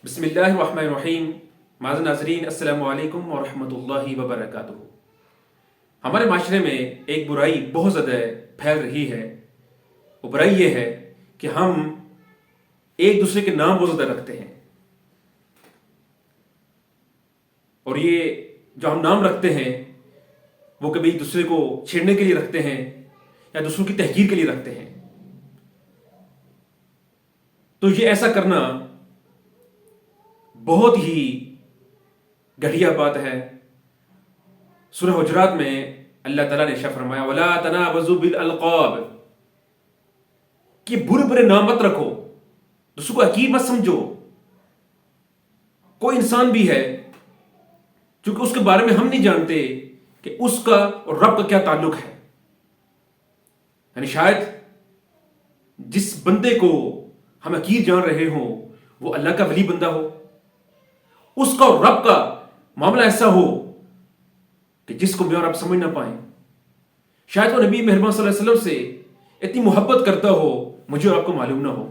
بسم اللہ الرحمن الرحیم. معزز ناظرین، السلام علیکم ورحمۃ اللہ وبرکاتہ. ہمارے معاشرے میں ایک برائی بہت زیادہ پھیل رہی ہے. وہ برائی یہ ہے کہ ہم ایک دوسرے کے نام بہت زیادہ رکھتے ہیں، اور یہ جو ہم نام رکھتے ہیں وہ کبھی دوسرے کو چھیڑنے کے لیے رکھتے ہیں یا دوسروں کی تحقیر کے لیے رکھتے ہیں. تو یہ ایسا کرنا بہت ہی گھٹیا بات ہے. سورہ حجرات میں اللہ تعالیٰ نے ارشاد فرمایا وَلَا تَنَابَزُوا بِالْأَلْقَابِ، کہ برے برے نام مت رکھو، دوسروں کو حقیر مت سمجھو. کوئی انسان بھی ہے چونکہ اس کے بارے میں ہم نہیں جانتے کہ اس کا اور رب کا کیا تعلق ہے. یعنی شاید جس بندے کو ہم حقیر جان رہے ہوں وہ اللہ کا ولی بندہ ہو، اس کا اور رب کا معاملہ ایسا ہو کہ جس کو میں اور آپ سمجھ نہ پائیں. شاید وہ نبی مہربان صلی اللہ علیہ وسلم سے اتنی محبت کرتا ہو، مجھے اور آپ کو معلوم نہ ہو،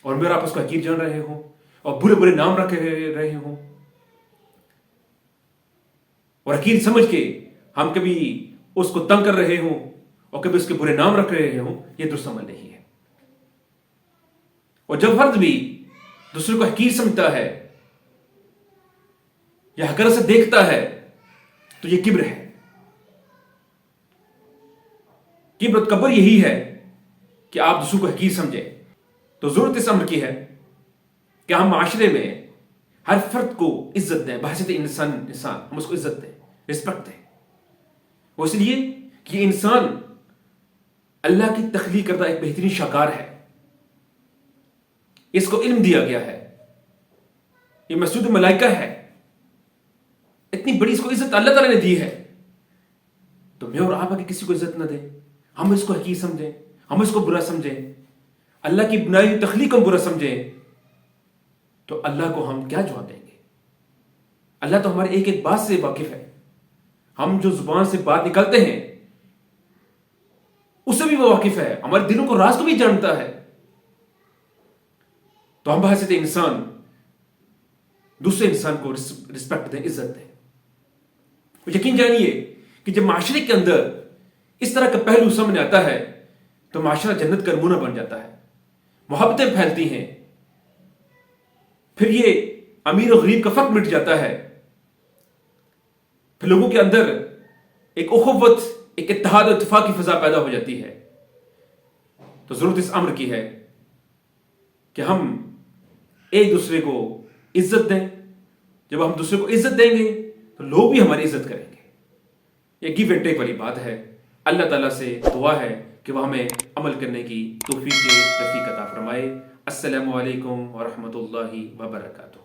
اور میں اور آپ اس کو حقیر جان رہے ہوں اور برے برے نام رکھ رہے ہوں، اور حقیر سمجھ کے ہم کبھی اس کو تنگ کر رہے ہوں اور کبھی اس کے برے نام رکھ رہے ہوں. یہ درست عمل نہیں ہے. اور جب فرد بھی دوسرے کو حقیر سمجھتا ہے یا حقارت سے دیکھتا ہے تو یہ کبر ہے. کبر و تکبر یہی ہے کہ آپ دوسروں کو حقیر سمجھیں. تو ضرورت اس امر کی ہے کہ ہم معاشرے میں ہر فرد کو عزت دیں، بحیثیت انسان ہم اس کو عزت دیں، رسپیکٹ دیں. وہ اس لیے کہ یہ انسان اللہ کی تخلیق کردہ ایک بہترین شاہکار ہے. اس کو علم دیا گیا ہے، یہ مسجود ملائکہ ہے، اتنی بڑی اس کو عزت اللہ تعالیٰ نے دی ہے. تو میں اور آپ اگر کسی کو عزت نہ دیں، ہم اس کو حقیر سمجھیں، ہم اس کو برا سمجھیں، اللہ کی بنائی ہوئی تخلیق کو برا سمجھیں، تو اللہ کو ہم کیا جواب دیں گے؟ اللہ تو ہمارے ایک ایک بات سے واقف ہے. ہم جو زبان سے بات نکالتے ہیں اس سے بھی وہ واقف ہے، ہمارے دلوں کو راز کو بھی جانتا ہے. تو ہم بحیثیت انسان دوسرے انسان کو رسپیکٹ دیں، عزت دیں. یقین جانیے کہ جب معاشرے کے اندر اس طرح کا پہلو سامنے آتا ہے تو معاشرہ جنت کا نمونہ بن جاتا ہے، محبتیں پھیلتی ہیں، پھر یہ امیر و غریب کا فرق مٹ جاتا ہے، پھر لوگوں کے اندر ایک اخوت، ایک اتحاد و اتفاق کی فضا پیدا ہو جاتی ہے. تو ضرورت اس امر کی ہے کہ ہم ایک دوسرے کو عزت دیں. جب ہم دوسرے کو عزت دیں گے تو لوگ بھی ہماری عزت کریں گے. یہ گیو اینڈ ٹیک والی بات ہے. اللہ تعالیٰ سے دعا ہے کہ وہ ہمیں عمل کرنے کی توفیق رفیق عطا فرمائے. السلام علیکم ورحمۃ اللہ وبرکاتہ.